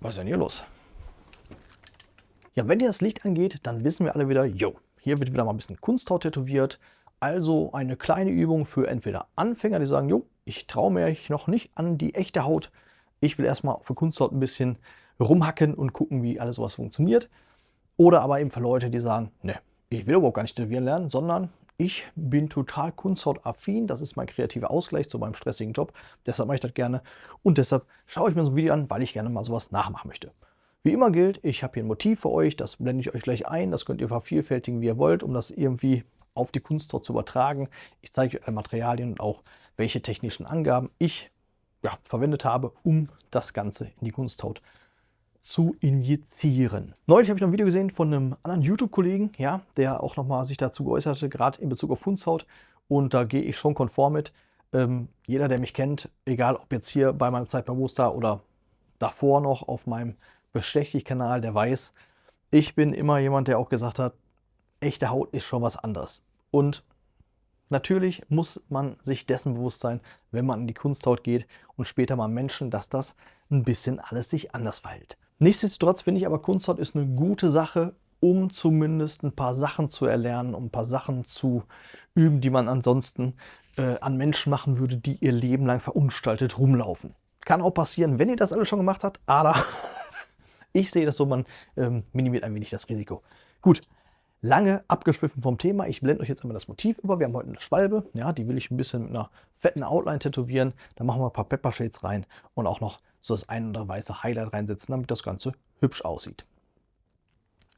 Was ist denn hier los? Ja, wenn hier das Licht angeht, dann wissen wir alle wieder, jo, hier wird wieder mal ein bisschen Kunsthaut tätowiert. Also eine kleine Übung für entweder Anfänger, die sagen, jo, ich traue mich noch nicht an die echte Haut. Ich will erstmal für Kunsthaut ein bisschen rumhacken und gucken, wie alles sowas funktioniert. Oder aber eben für Leute, die sagen, ne, ich will überhaupt gar nicht tätowieren lernen, sondern ich bin total kunsthautaffin. Das ist mein kreativer Ausgleich zu meinem stressigen Job. Deshalb mache ich das gerne. Und deshalb schaue ich mir so ein Video an, weil ich gerne mal sowas nachmachen möchte. Wie immer gilt, ich habe hier ein Motiv für euch. Das blende ich euch gleich ein. Das könnt ihr vervielfältigen, wie ihr wollt, um das irgendwie auf die Kunsthaut zu übertragen. Ich zeige euch alle Materialien und auch, welche technischen Angaben ich verwendet habe, um das Ganze in die Kunsthaut zu injizieren. Neulich habe ich noch ein Video gesehen von einem anderen YouTube-Kollegen, ja, der auch nochmal sich dazu geäußert hatte, gerade in Bezug auf Kunsthaut. Und da gehe ich schon konform mit. Jeder, der mich kennt, egal ob jetzt hier bei meiner Zeit bei Muster oder davor noch auf meinem Bestechlich-Kanal, der weiß, ich bin immer jemand, der auch gesagt hat, echte Haut ist schon was anderes. Und natürlich muss man sich dessen bewusst sein, wenn man in die Kunsthaut geht und später mal Menschen, dass das ein bisschen alles sich anders verhält. Nichtsdestotrotz finde ich aber, Kunsthaut ist eine gute Sache, um zumindest ein paar Sachen zu erlernen, um ein paar Sachen zu üben, die man ansonsten an Menschen machen würde, die ihr Leben lang verunstaltet rumlaufen. Kann auch passieren, wenn ihr das alles schon gemacht habt, aber ich sehe das so, man minimiert ein wenig das Risiko. Gut. Lange abgeschwiffen vom Thema. Ich blende euch jetzt einmal das Motiv über. Wir haben heute eine Schwalbe. Ja, die will ich ein bisschen mit einer fetten Outline tätowieren. Da machen wir ein paar Pepper Shades rein und auch noch so das ein oder weiße Highlight reinsetzen, damit das Ganze hübsch aussieht.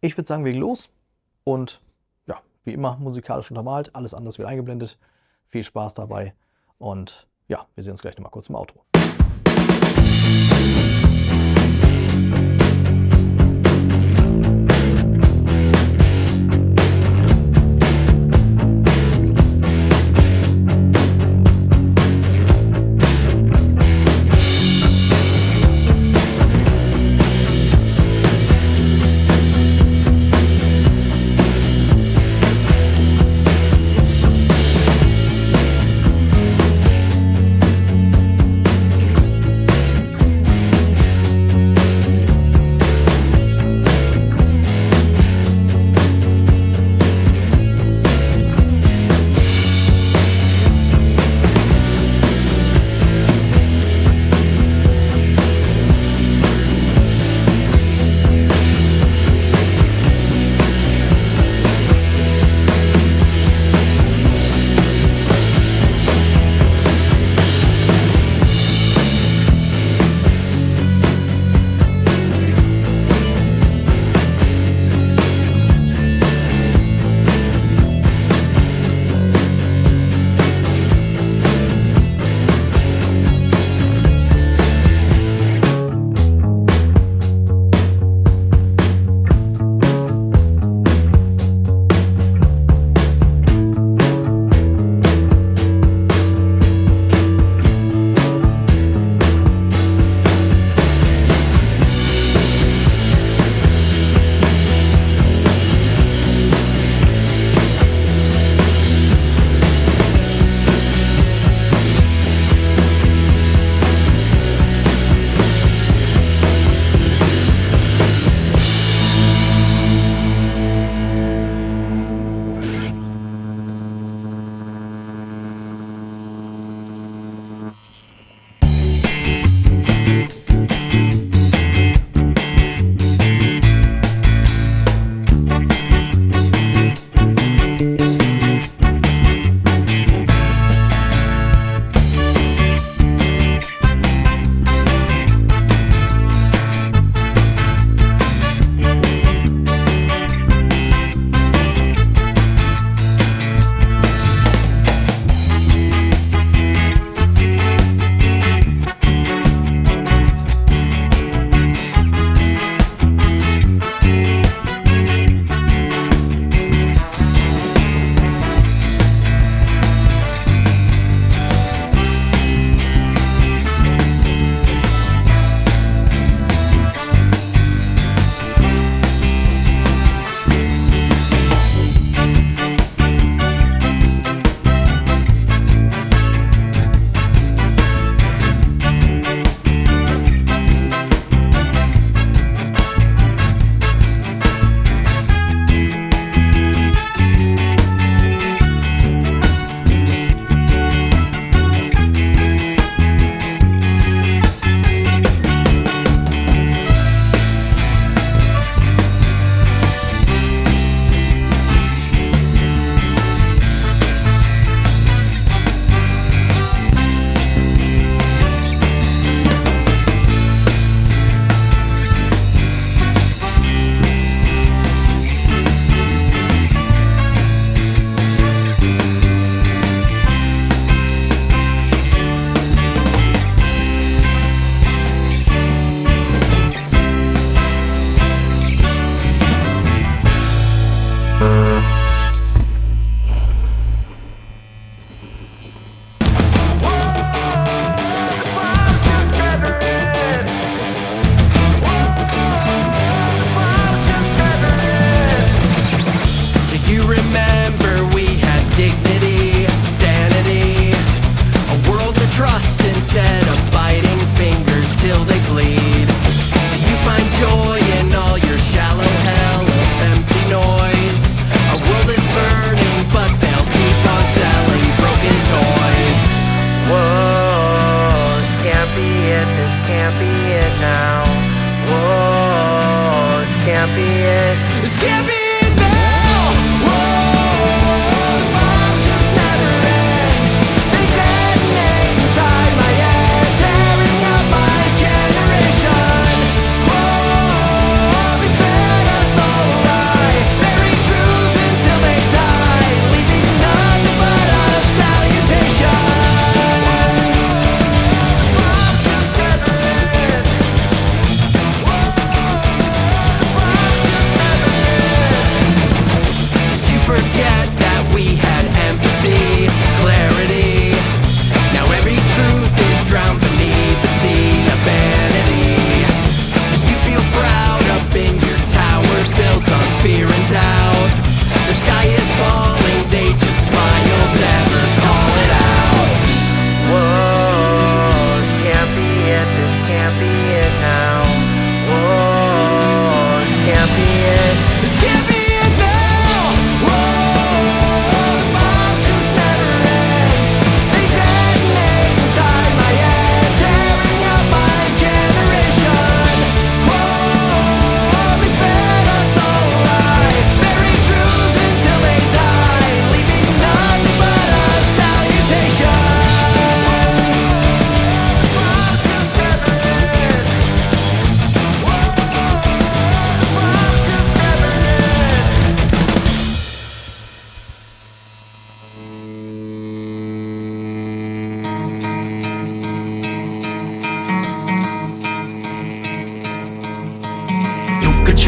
Ich würde sagen, wir legen los. Und ja, wie immer musikalisch untermalt. Alles anders wird eingeblendet. Viel Spaß dabei. Und ja, wir sehen uns gleich nochmal kurz im Outro.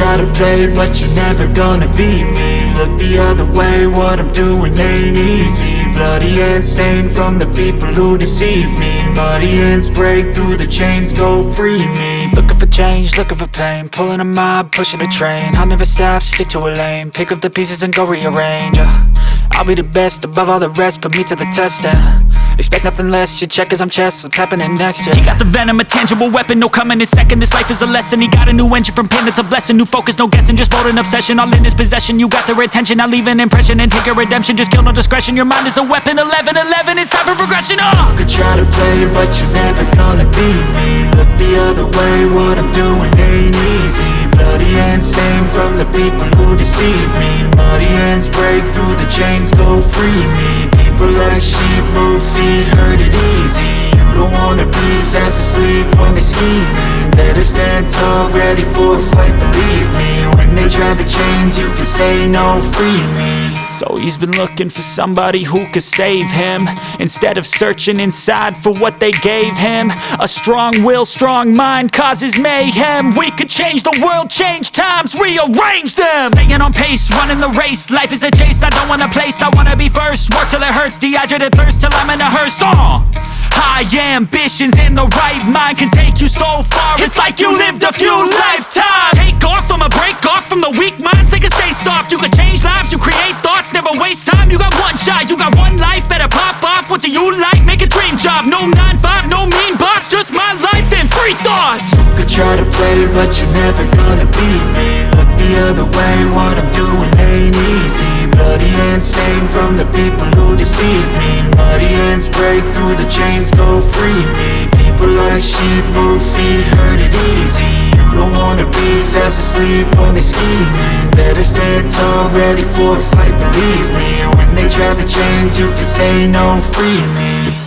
try to play, but you're never gonna beat me. Look the other way, what I'm doing ain't easy. Bloody hands stained from the people who deceive me. Muddy hands break through the chains, go free me. Looking for change, looking for pain, pulling a mob, pushing a train. I'll never stop, stick to a lane, pick up the pieces and go rearrange. I'll be the best above all the rest, put me to the test and expect nothing less, your check as I'm chess, what's happening next, yeah. He got the venom, a tangible weapon, no coming in second. This life is a lesson, he got a new engine from pain, it's a blessing. New focus, no guessing, just bold and obsession, all in his possession. You got their attention, I'll leave an impression and take your redemption. Just kill, no discretion, your mind is a weapon. 11-11, it's time for progression, You could try to play, but you're never gonna beat me. Look the other way, what I'm doing ain't easy. Bloody hands stained from the people who deceive me. Muddy hands break through the chains, go free me. People like sheep move feet, hurt it easy. You don't wanna be fast asleep when they scheming. Better stand tall, ready for a fight, believe me. When they try the chains, you can say no, free me. So he's been looking for somebody who could save him, instead of searching inside for what they gave him. A strong will, strong mind causes mayhem. We could change the world, change times, rearrange them. Staying on pace, running the race. Life is a chase, I don't want a place, I wanna be first. Work till it hurts, dehydrated thirst till I'm in a hearse. High ambitions and the right mind can take you so far. It's like you lived a few lifetimes. Take off, I'ma break off from the weak minds. They can stay soft, you can change lives, you create thoughts, never waste time. You got one shot, you got one life, better pop off. What do you like? Make a dream job. No 9-5, no mean boss, just my life and free thoughts. You could try to play, but you're never gonna beat me. Look the other way, what I'm doing ain't easy. Bloody hands stained from the people who deceive me. Muddy hands break through the chains, go free me. People like sheep move feet, hurt it easy. You don't wanna be fast asleep when they scheming. Better stand tall, ready for a fight, believe me. When they try the chains, you can say no, free me.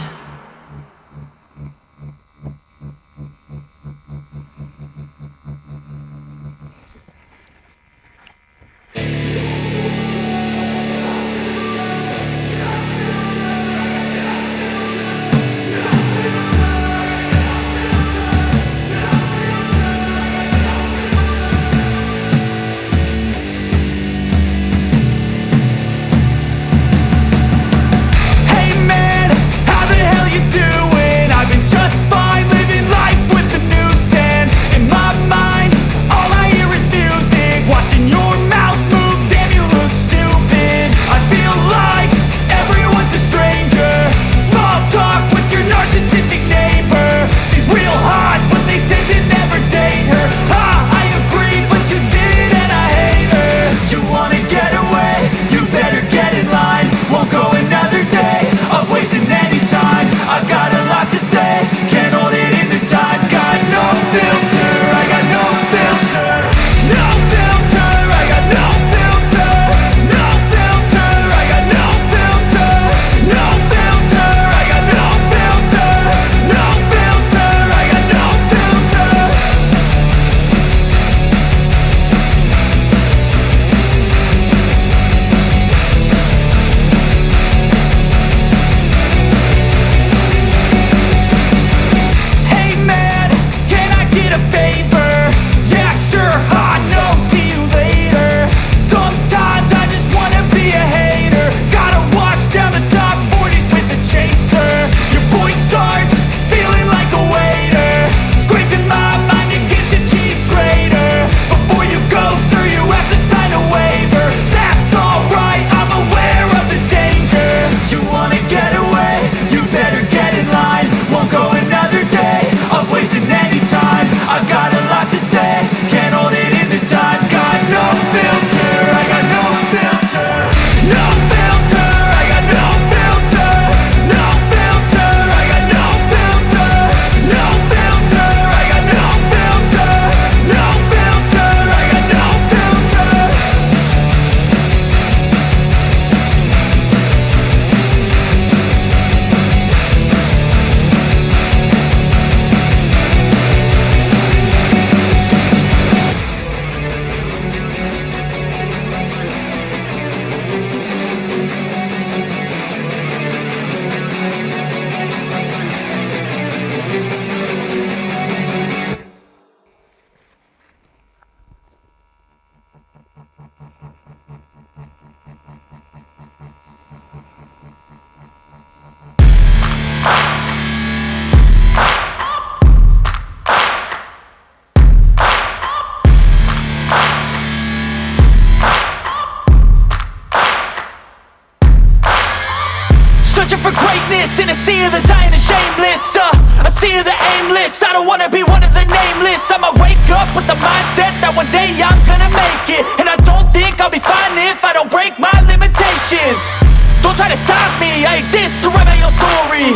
shameless. I don't wanna be one of the nameless. I'ma wake up with the mindset that one day I'm gonna make it. And I don't think I'll be fine if I don't break my limitations. Don't try to stop me, I exist to write my own story.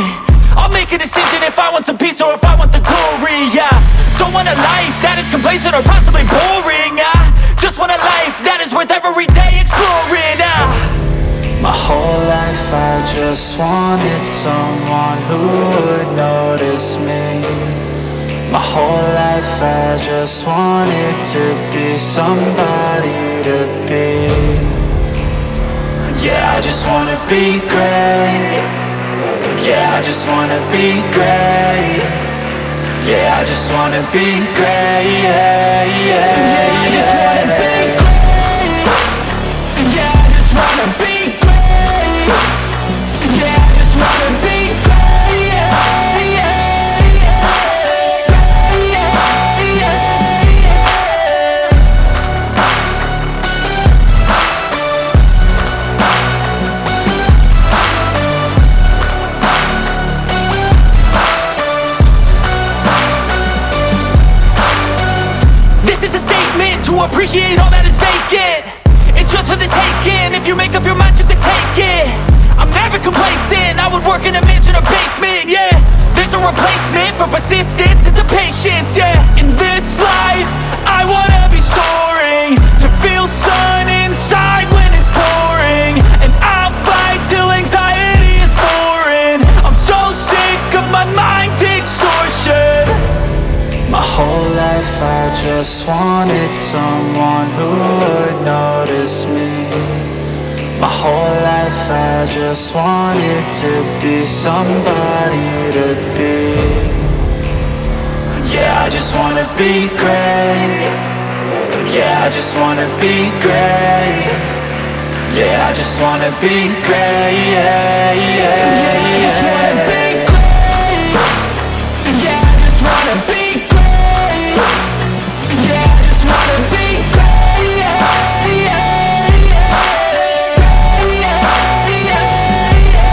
I'll make a decision if I want some peace or if I want the glory, yeah. Don't want a life that is complacent or possibly boring, just want a life that is worth every day exploring, My whole life I just wanted someone who would notice me. My whole life I just wanted to be somebody to be. Yeah, I just wanna be great. Yeah, I just wanna be great. Yeah, I just wanna be great. Yeah, yeah, yeah, I just wanna be great. Yeah, I just wanna be great. Yeah, I just wanna be great. Yeah, yeah, yeah, yeah, yeah, yeah. This is a statement to appreciate all that is vacant. It's yours for the taking. If you make up your mind, you can take it. I'm never complacent. I would work in a mansion or basement, yeah. There's no replacement for persistence, it's a patience, yeah. In this life, I wanna be soaring, to feel sun inside when it's pouring. And I'll fight till anxiety is foreign. I'm so sick of my mind's extortion. My whole life I just wanted someone who would notice me. My whole life I just wanted to be somebody to be. Yeah, I just wanna be great. Yeah, I just wanna be great. Yeah, I just wanna be great. Yeah, yeah, yeah, I just wanna be great. Yeah, I just wanna be great. Yeah, I just wanna be great. Yeah, yeah, yeah, yeah, yeah, yeah.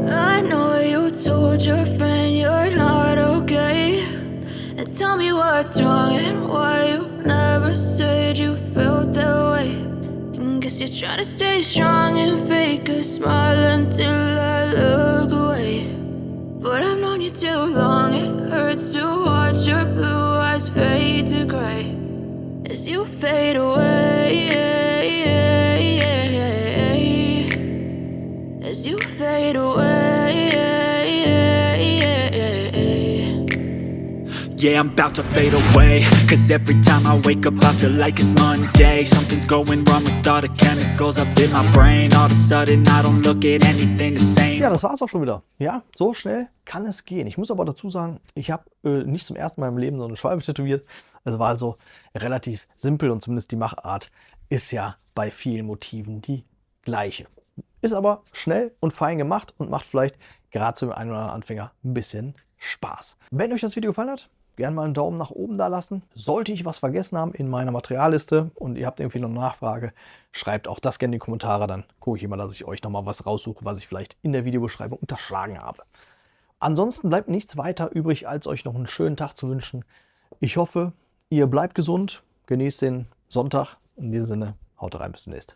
I know you told your friend you're not okay. And tell me what's wrong and why you never said you felt that way. And guess you're trying to stay strong and fake a smile until I look away. But I've known you too long, it hurts to watch your blue eyes fade to gray as you fade away. As you fade away. Yeah, I'm about to fade away. Cause every time I wake up I feel like it's Monday. Something's going wrong with all the chemicals up in my brain. All of a sudden I don't look at anything the same. Ja, das war's auch schon wieder. Ja, so schnell kann es gehen. Ich muss aber dazu sagen, ich habe nicht zum ersten Mal im Leben so eine Schwalbe tätowiert. Es war also relativ simpel und zumindest die Machart ist ja bei vielen Motiven die gleiche. Ist aber schnell und fein gemacht und macht vielleicht gerade zu dem einen oder anderen Anfänger ein bisschen Spaß. Wenn euch das Video gefallen hat, gerne mal einen Daumen nach oben da lassen. Sollte ich was vergessen haben in meiner Materialliste und ihr habt irgendwie noch eine Nachfrage, schreibt auch das gerne in die Kommentare. Dann gucke ich immer, dass ich euch nochmal was raussuche, was ich vielleicht in der Videobeschreibung unterschlagen habe. Ansonsten bleibt nichts weiter übrig, als euch noch einen schönen Tag zu wünschen. Ich hoffe, ihr bleibt gesund, genießt den Sonntag. In diesem Sinne, haut rein, bis demnächst.